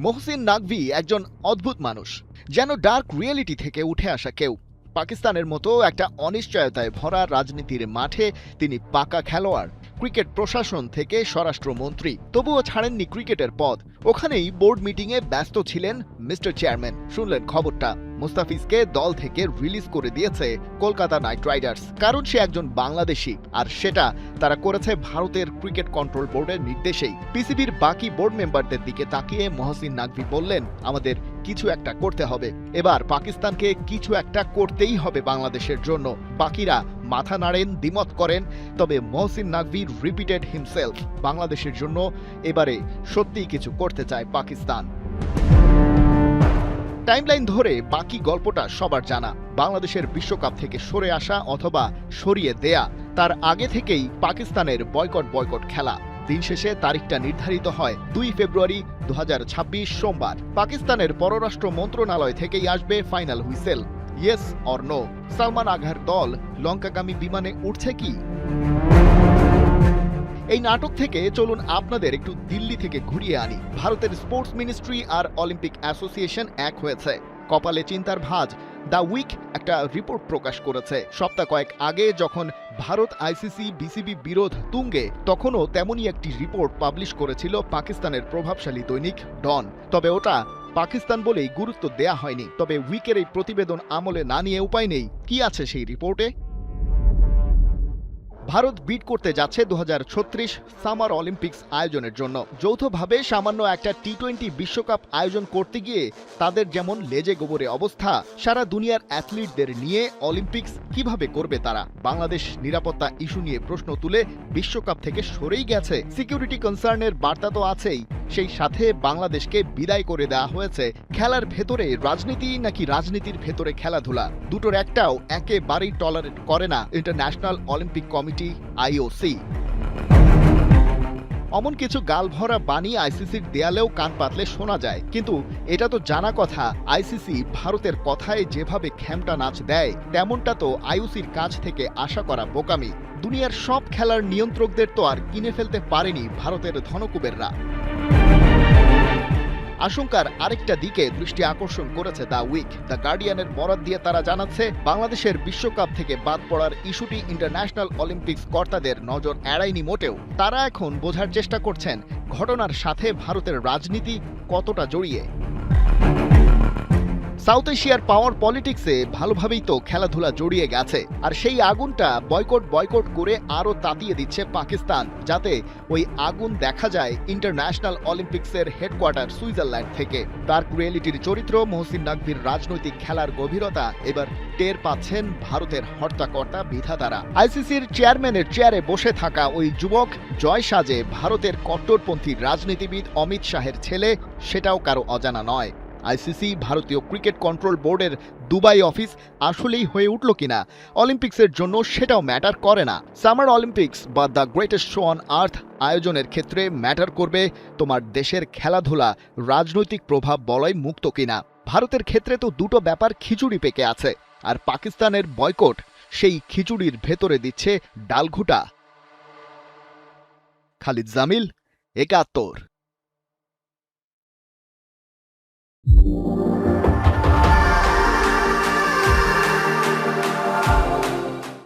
মোহসিন নাকভি একজন অদ্ভুত মানুষ, যেন ডার্ক রিয়েলিটি থেকে উঠে আসা কেউ। পাকিস্তানের মতো একটা অনিশ্চয়তায় ভরা রাজনীতির মাঠে তিনি পাকা খেলোয়াড়, ক্রিকেট প্রশাসন থেকে স্বরাষ্ট্রমন্ত্রী, তবুও ছাড়েননি ক্রিকেটের পদ। ওখানেই বোর্ড মিটিংয়ে ব্যস্ত ছিলেন মিস্টার চেয়ারম্যান। শুনলেন খবরটা, মুস্তাফিজকে দল থেকে রিলিজ করে দিয়েছে কলকাতা নাইট রাইডার্স, কারণ সে একজন বাংলাদেশি, আর সেটা তারা করেছে ভারতের ক্রিকেট কন্ট্রোল বোর্ডের নির্দেশেই। পিসিবির বাকি বোর্ড মেম্বারদের দিকে তাকিয়ে মোহসিন নাকভি বললেন, আমাদের কিছু একটা করতে হবে, এবার পাকিস্তানকে কিছু একটা করতেই হবে বাংলাদেশের জন্য। বাকিরা মাথা নাড়েন, দ্বিমত করেন, তবে মোহসিন নাকভি রিপিটেড হিমসেলফ, বাংলাদেশের জন্য এবারে সত্যিই কিছু করতে চায় পাকিস্তান। টাইমলাইন ধরে বাকি গল্পটা সবার জানা। বাংলাদেশের বিশ্বকাপ থেকে সরে আসা অথবা সরিয়ে দেয়া, তার আগে থেকেই পাকিস্তানের বয়কট খেলা। দিন শেষে তারিখটা নির্ধারিত হয় 2 ফেব্রুয়ারি 2026 সোমবার। পাকিস্তানের পররাষ্ট্র মন্ত্রণালয় থেকেই আসবে final whistle. Yes or no, Salman আঘার দল লঙ্কাগামী বিমানে উঠছে কি? এই নাটক থেকে চলুন আপনাদের একটু দিল্লি থেকে ঘুরিয়ে আনি। ভারতের স্পোর্টস মিনিস্ট্রি আর অলিম্পিক অ্যাসোসিয়েশন এক হয়েছে। কপালে চিন্তার ভাঁজ। দ্য উইক একটা রিপোর্ট প্রকাশ করেছে। সপ্তাহ কয়েক আগে যখন ভারত আইসিসি বিসিবি বিরোধ তুঙ্গে, তখনও তেমনই একটি রিপোর্ট পাবলিশ করেছিল পাকিস্তানের প্রভাবশালী দৈনিক ডন। তবে ওটা পাকিস্তান বলেই গুরুত্ব দেয়া হয়নি। তবে উইকের এই প্রতিবেদন আমলে না নিয়ে উপায় নেই। কি আছে সেই রিপোর্টে? ভারত বিড করতে যাচ্ছে 2036 সামার অলিম্পিক্স আয়োজনের জন্য। যৌথভাবে সামান্য একটা টি-20 বিশ্বকাপ আয়োজন করতে গিয়ে তাদের যেমন লেজে গোবরে অবস্থা, সারা দুনিয়ার অ্যাথলিটদের নিয়ে অলিম্পিক্স কিভাবে করবে তারা? বাংলাদেশ নিরাপত্তা ইস্যু নিয়ে প্রশ্ন তুলে বিশ্বকাপ থেকে সরেই গেছে। সিকিউরিটি কনসার্নের বার্তা তো আছেই, সেই সাথে বাংলাদেশকে বিদায় করে দেওয়া হয়েছে। খেলার ভেতরে রাজনীতি নাকি রাজনীতির ভেতরে খেলাধুলা, দুটোর একটাও একেবারেই টলারেট করে না ইন্টারন্যাশনাল অলিম্পিক কমিটি আইওসি। অমন কিছু গালভরা বাণী আইসিসির দেয়ালেও কান পাতলে শোনা যায়, কিন্তু এটা তো জানা কথা, আইসিসি ভারতের কথায় যেভাবে খ্যামটা নাচ দেয়, তেমনটা তো আইওসির কাছ থেকে আশা করা বোকামি। দুনিয়ার সব খেলার নিয়ন্ত্রকদের তো আর কিনে ফেলতে পারেনি ভারতের ধনকুবেররা। আশঙ্কার আরেকটা দিকে দৃষ্টি আকর্ষণ করেছে দ্য উইক। দ্য গার্ডিয়ানের বরাত দিয়ে তারা জানাচ্ছে, বাংলাদেশের বিশ্বকাপ থেকে বাদ পড়ার ইস্যুটি ইন্টারন্যাশনাল অলিম্পিক্স কর্তাদের নজর এড়ায়নি মোটেও। তারা এখন বোঝার চেষ্টা করছেন ঘটনার সাথে ভারতের রাজনীতি কতটা জড়িয়ে। সাউথ এশিয়ার পাওয়ার পলিটিক্সে ভালোভাবেই তো খেলাধুলা জড়িয়ে গেছে, আর সেই আগুনটা বয়কট করে আরও তাতিয়ে দিচ্ছে পাকিস্তান, যাতে ওই আগুন দেখা যায় ইন্টারন্যাশনাল অলিম্পিক্সের হেডকোয়ার্টার সুইজারল্যান্ড থেকে। ডার্ক রিয়েলিটির চরিত্র মোহসিন নাকভির রাজনৈতিক খেলার গভীরতা এবার টের পাচ্ছেন ভারতের হর্তাকর্তা বিধাতারা। আইসিসির চেয়ারম্যানের চেয়ারে বসে থাকা ওই যুবক জয় সাজে ভারতের কট্টরপন্থী রাজনীতিবিদ অমিত শাহের ছেলে, সেটাও কারো অজানা নয়। আইসিসি ভারতীয় ক্রিকেট কন্ট্রোল বোর্ডের দুবাই অফিস আসলেই হয়ে উঠল কিনা অলিম্পিক্সের জন্য, সেটাও ম্যাটার করে না। সামার অলিম্পিক্স বা the greatest show on earth আয়োজনের ক্ষেত্রে ম্যাটার করবে তোমার দেশের খেলাধুলা রাজনৈতিক প্রভাব বলয় মুক্ত কিনা। ভারতের ক্ষেত্রে তো দুটো ব্যাপার খিচুড়ি পেকে আছে, আর পাকিস্তানের বয়কট সেই খিচুড়ির ভেতরে দিচ্ছে ডালঘুটা। খালিদ জামিল, ৭১।